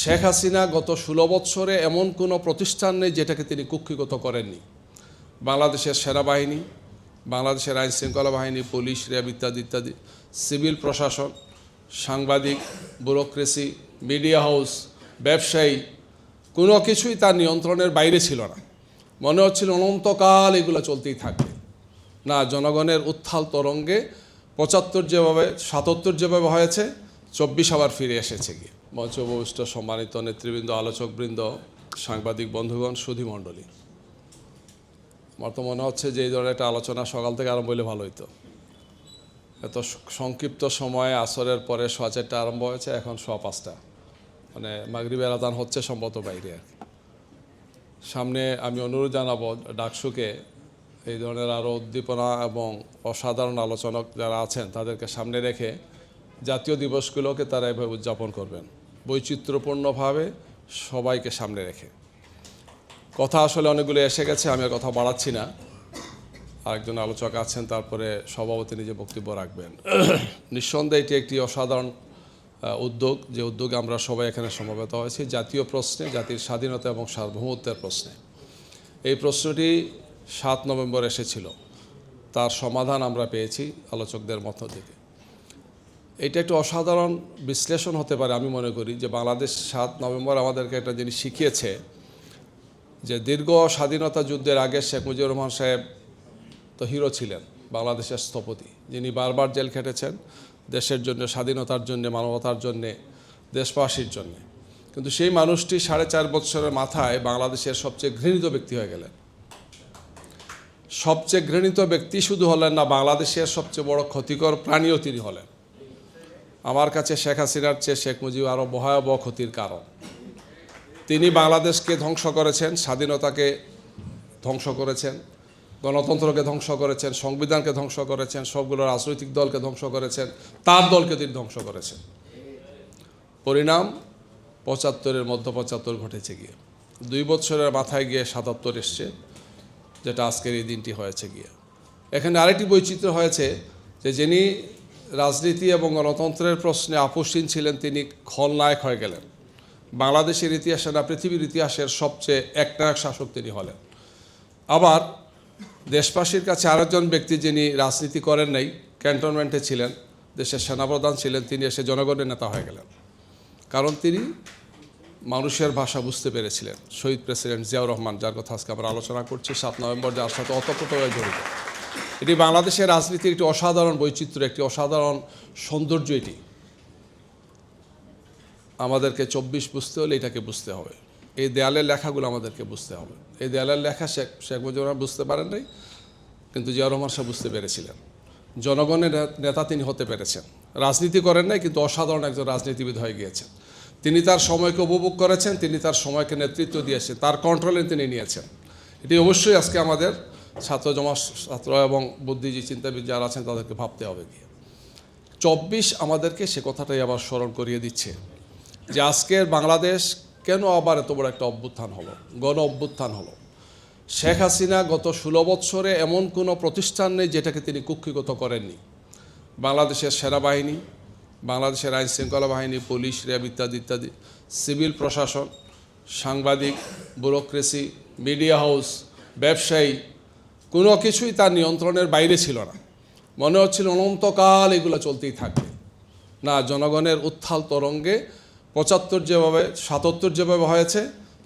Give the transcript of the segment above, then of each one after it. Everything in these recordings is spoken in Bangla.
শেখ হাসিনা গত 16 বছরে এমন কোনো প্রতিষ্ঠান নেই যেটাকে তিনি কুক্ষিগত করেননি। বাংলাদেশের সেনাবাহিনী, বাংলাদেশের আইনশৃঙ্খলা বাহিনী, পুলিশ, র্যাব ইত্যাদি ইত্যাদি, সিভিল প্রশাসন, সাংবাদিক, ব্যুরোক্রেসি, মিডিয়া হাউস, ব্যবসায়ী, কোনো কিছুই তার নিয়ন্ত্রণের বাইরে ছিল না। মনে হচ্ছিল অনন্তকাল এগুলো চলতেই থাকবে। না, জনগণের উত্থাল তরঙ্গে 75 যেভাবে 77 যেভাবে হয়েছে, 24 আবার ফিরে এসেছে গিয়ে। মঞ্চ উপবিষ্ট সম্মানিত নেতৃবৃন্দ, আলোচকবৃন্দ, সাংবাদিক বন্ধুগণ, সুধীমণ্ডলী, আমার তো মনে হচ্ছে যে এই ধরনের একটা আলোচনা সকাল থেকে আরম্ভ হলে ভালো হতো। এত সংক্ষিপ্ত সময়ে আসরের পরে 4:30 আরম্ভ হয়েছে, এখন 5:15, মানে মাগরিবের আযান হচ্ছে সম্ভবত বাইরে আর কি। সামনে আমি অনুরোধ জানাবো ডাকসুকে এই ধরনের আরও উদ্দীপনা এবং অসাধারণ আলোচনা যারা আছেন তাদেরকে সামনে রেখে জাতীয় দিবসগুলোকে তারা এভাবে উদযাপন করবেন, বৈচিত্র্যপূর্ণভাবে সবাইকে সামনে রেখে। কথা আসলে অনেকগুলো এসে গেছে, আমি আর কথা বাড়াচ্ছি না। আরেকজন আলোচক আছেন, তারপরে সভাপতি নিজে বক্তব্য রাখবেন। নিঃসন্দেহে এটি একটি অসাধারণ উদ্যোগ, যে উদ্যোগে আমরা সবাই এখানে সমবেত হয়েছি জাতীয় প্রশ্নে, জাতির স্বাধীনতা এবং সার্বভৌমত্বের প্রশ্নে। এই প্রশ্নটি 7 নভেম্বর এসেছিল, তার সমাধান আমরা পেয়েছি আলোচকদের মধ্য থেকে। এটা একটু অসাধারণ বিশ্লেষণ হতে পারে। আমি মনে করি যে বাংলাদেশ 7 নভেম্বর আমাদেরকে একটা জিনিস শিখিয়েছে যে দীর্ঘ স্বাধীনতা যুদ্ধের আগে শেখ মুজিবুর রহমান সাহেব তো হিরো ছিলেন, বাংলাদেশের স্থপতি, যিনি বারবার জেল খেটেছেন দেশের জন্য, স্বাধীনতার জন্য, মানবতার জন্যে, দেশবাসীর জন্যে। কিন্তু সেই মানুষটি 4.5 বছরের মাথায় বাংলাদেশের সবচেয়ে ঘৃণিত ব্যক্তি হয়ে গেলেন। সবচেয়ে ঘৃণিত ব্যক্তি শুধু হলেন না, বাংলাদেশের সবচেয়ে বড় ক্ষতিকর প্রাণীও তিনি হলেন। আমার কাছে শেখ হাসিনার চেয়ে শেখ মুজিব আরও ভয়াবহ ক্ষতির কারণ। তিনি বাংলাদেশকে ধ্বংস করেছেন, স্বাধীনতাকে ধ্বংস করেছেন, গণতন্ত্রকে ধ্বংস করেছেন, সংবিধানকে ধ্বংস করেছেন, সবগুলো রাজনৈতিক দলকে ধ্বংস করেছেন, তার দলকে তিনি ধ্বংস করেছেন। পরিণাম 75-এর মধ্যে 75 ঘটেছে গিয়ে, 2 বছরের মাথায় গিয়ে 77 এসছে, যেটা আজকের এই দিনটি হয়েছে গিয়ে। এখানে আরেকটি বৈচিত্র্য হয়েছে যে যিনি রাজনীতি এবং গণতন্ত্রের প্রশ্নে আপোষহীন ছিলেন, তিনি খলনায়ক হয়ে গেলেন। বাংলাদেশের ইতিহাসে না, পৃথিবীর ইতিহাসের সবচেয়ে একনায়ক শাসক তিনি হলেন। আবার দেশবাসীর কাছে আরেকজন ব্যক্তি যিনি রাজনীতি করেন নাই, ক্যান্টনমেন্টে ছিলেন, দেশের সেনাপ্রধান ছিলেন, তিনি এসে জনগণের নেতা হয়ে গেলেন। কারণ তিনি মানুষের ভাষা বুঝতে পেরেছিলেন। শহীদ প্রেসিডেন্ট জিয়াউর রহমান, যার কথা আজকে আমরা আলোচনা করছি, 7 নভেম্বর, যার সাথে অতপ্রতভাবে জড়িত। এটি বাংলাদেশের রাজনীতির একটি অসাধারণ বৈচিত্র্য, একটি অসাধারণ সৌন্দর্য। এটি আমাদেরকে 24 বুঝতে হলে এটাকে বুঝতে হবে। এই দেয়ালের লেখাগুলো আমাদেরকে বুঝতে হবে। এই দেয়ালের লেখা শেখ মুজিবুর রহমান বুঝতে পারেন নাই, কিন্তু জিয়াউর রহমান সাহেব বুঝতে পেরেছিলেন। জনগণের নেতা তিনি হতে পেরেছেন। রাজনীতি করেন নাই, কিন্তু অসাধারণ একজন রাজনীতিবিদ হয়ে গিয়েছেন। তিনি তার সময়কে উপভোগ করেছেন, তিনি তার সময়কে নেতৃত্ব দিয়েছেন, তার কন্ট্রোলে তিনি নিয়েছেন। এটি অবশ্যই আজকে আমাদের ছাত্র এবং বুদ্ধিজীবী চিন্তাবিদ যারা আছেন তাদেরকে ভাবতে হবে গিয়ে। 24 আমাদেরকে সে কথাটাই আবার স্মরণ করিয়ে দিচ্ছে যে আজকের বাংলাদেশ কেন আবার এত বড় একটা অভ্যুত্থান হলো, গণ অভ্যুত্থান হলো। শেখ হাসিনা গত 16 বছরে এমন কোনো প্রতিষ্ঠান নেই যেটাকে তিনি কুক্ষিগত করেননি। বাংলাদেশের সেনাবাহিনী, বাংলাদেশের আইনশৃঙ্খলা বাহিনী, পুলিশ, র্যাব ইত্যাদি ইত্যাদি, সিভিল প্রশাসন, সাংবাদিক, ব্যুরোক্রেসি, মিডিয়া হাউস, ব্যবসায়ী, কোনো কিছুই তার নিয়ন্ত্রণের বাইরে ছিল না। মনে হচ্ছিল অনন্তকাল এগুলো চলতেই থাকবে। না, জনগণের উত্থাল তরঙ্গে 75 যেভাবে 77 যেভাবে হয়েছে,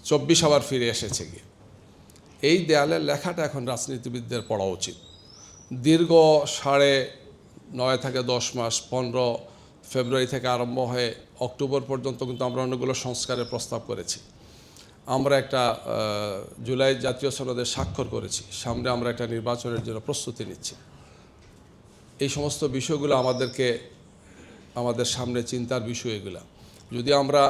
24 আবার ফিরে এসেছে গিয়ে। এই দেয়ালের লেখাটা এখন রাজনীতিবিদদের পড়া উচিত। দীর্ঘ 9.5 থেকে 10 মাস, 15 ফেব্রুয়ারি থেকে আরম্ভ হয়ে অক্টোবর পর্যন্ত কিন্তু আমরা অনেকগুলো সংস্কারের প্রস্তাব করেছি। আমরা একটা জুলাই জাতীয় সনদে স্বাক্ষর করেছি। সামনে আমরা একটা নির্বাচনের জন্য প্রস্তুতি নিচ্ছি। এই সমস্ত বিষয়গুলো আমাদের সামনে চিন্তার বিষয়। এগুলা যদি আমরা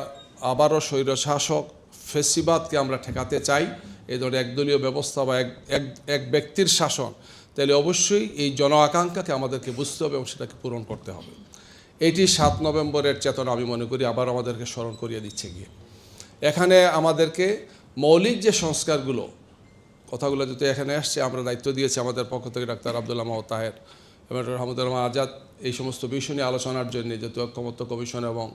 আবারও স্বৈরশাসক ফেসিবাদকে আমরা ঠেকাতে চাই, এই ধরনের একদলীয় ব্যবস্থা বা এক ব্যক্তির শাসন, তাহলে অবশ্যই এই জন আকাঙ্ক্ষাকে আমাদেরকে বুঝতে হবে এবং সেটাকে পূরণ করতে হবে। এটি 7 নভেম্বরের চেতনা আমি মনে করি আবার আমাদেরকে স্মরণ করিয়ে দিচ্ছে গিয়ে। এখানে আমাদেরকে মৌলিক যে সংস্কারগুলো, কথাগুলো যদি এখানে আসছে, আমরা দায়িত্ব দিয়েছি আমাদের পক্ষ থেকে ডাক্তার আব্দুল্লাহ মাহমুদ তাহের এবং হামিদুর রহমান আজাদ এই সমস্ত বিষয় নিয়ে আলোচনার জন্য, যেহেতু ঐক্যমত্য কমিশন এবং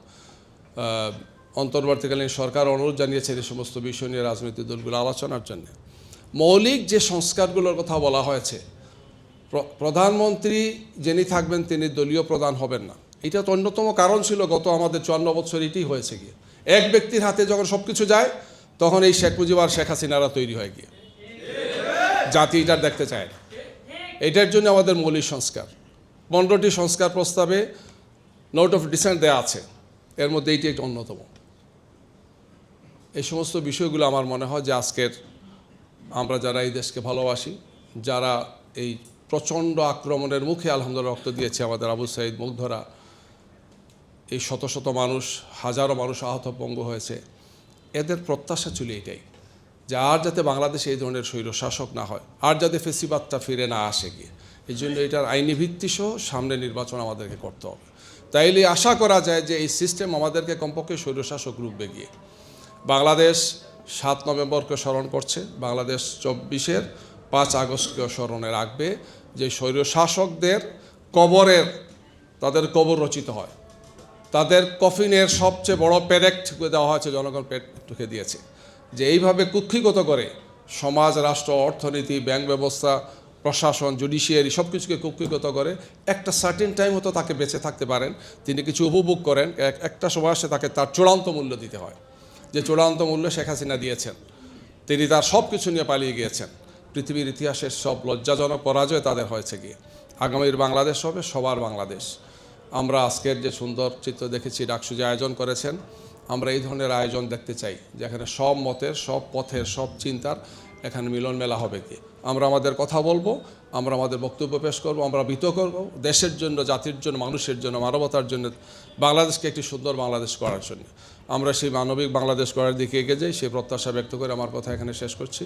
অন্তর্বর্তীকালীন সরকার অনুরোধ জানিয়েছে এই সমস্ত বিষয় নিয়ে রাজনৈতিক দলগুলো আলোচনার জন্য। মৌলিক যে সংস্কারগুলোর কথা বলা হয়েছে, প্রধানমন্ত্রী যিনি থাকবেন তিনি দলীয় প্রধান হবেন না, এটা তো অন্যতম কারণ ছিল গত আমাদের 54 বছর এটাই হয়েছে গিয়ে। এক ব্যক্তির হাতে যখন সব কিছু যায় তখন এই শেখ মুজিব আর শেখ হাসিনারা তৈরি হয়ে গিয়ে জাতি এটার দেখতে চায় না। এটার জন্য আমাদের মৌলিক সংস্কার 15টি সংস্কার প্রস্তাবে নোট অফ ডিসেন্ট দেওয়া আছে, এর মধ্যে এইটি একটা অন্যতম। এই সমস্ত বিষয়গুলো আমার মনে হয় যে আজকের আমরা যারা এই দেশকে ভালোবাসি, যারা এই প্রচণ্ড আক্রমণের মুখে আলহামদুলিল্লাহ রক্ত দিয়েছে, আমাদের আবু সাঈদ, মুগ্ধরা, এই শত শত মানুষ, হাজারো মানুষ আহত পঙ্গু হয়েছে, এদের প্রত্যাশা ছিল এটাই যে আর যাতে বাংলাদেশে এই ধরনের স্বৈরশাসক না হয়, আর যাতে ফেসিবাদটা ফিরে না আসে গিয়ে। এই জন্য এটার আইনি ভিত্তি সহ সামনে নির্বাচন আমাদেরকে করতে হবে। তাইলে আশা করা যায় যে এই সিস্টেম আমাদেরকে কমপক্ষে স্বৈরশাসক রূপে গিয়ে বাংলাদেশ 7 নভেম্বরকে স্মরণ করছে, বাংলাদেশ 24-এর 5 আগস্টকে স্মরণে রাখবে, যে স্বৈরশাসকদের কবরের তাদের কবর রচিত হয়, তাদের কফিনের সবচেয়ে বড় পেরেক ঠুকে দেওয়া হয়েছে, জনগণ পেট ঠুকে দিয়েছে, যে এইভাবে কুক্ষিগত করে সমাজ, রাষ্ট্র, অর্থনীতি, ব্যাংক ব্যবস্থা, প্রশাসন, জুডিশিয়ারি সব কিছুকে কুক্ষিগত করে একটা সার্টেন টাইম হতো তাকে বেঁচে থাকতে পারেন, তিনি কিছু উপভোগ করেন, একটা সময় আসে তাকে তার চূড়ান্ত মূল্য দিতে হয়, যে চূড়ান্ত মূল্য শেখ হাসিনা দিয়েছেন। তিনি তার সব কিছু নিয়ে পালিয়ে গিয়েছেন। পৃথিবীর ইতিহাসের সব লজ্জাজনক পরাজয় তাদের হয়েছে গিয়ে। আগামীর বাংলাদেশ হবে সবার বাংলাদেশ। আমরা আজকের যে সুন্দর চিত্র দেখেছি, ডাকসু যে আয়োজন করেছেন, আমরা এই ধরনের আয়োজন দেখতে চাই, যেখানে সব মতের, সব পথের, সব চিন্তার এখানে মিলন মেলা হবে কি। আমরা আমাদের কথা বলবো, আমরা আমাদের বক্তব্য পেশ করব, আমরা বিতর্ক করব দেশের জন্য, জাতির জন্য, মানুষের জন্য, মানবতার জন্য, বাংলাদেশকে একটি সুন্দর বাংলাদেশ করার জন্য। আমরা সেই মানবিক বাংলাদেশ করার দিকে এগিয়ে যাই, সেই প্রত্যাশা ব্যক্ত করে আমার কথা এখানে শেষ করছি।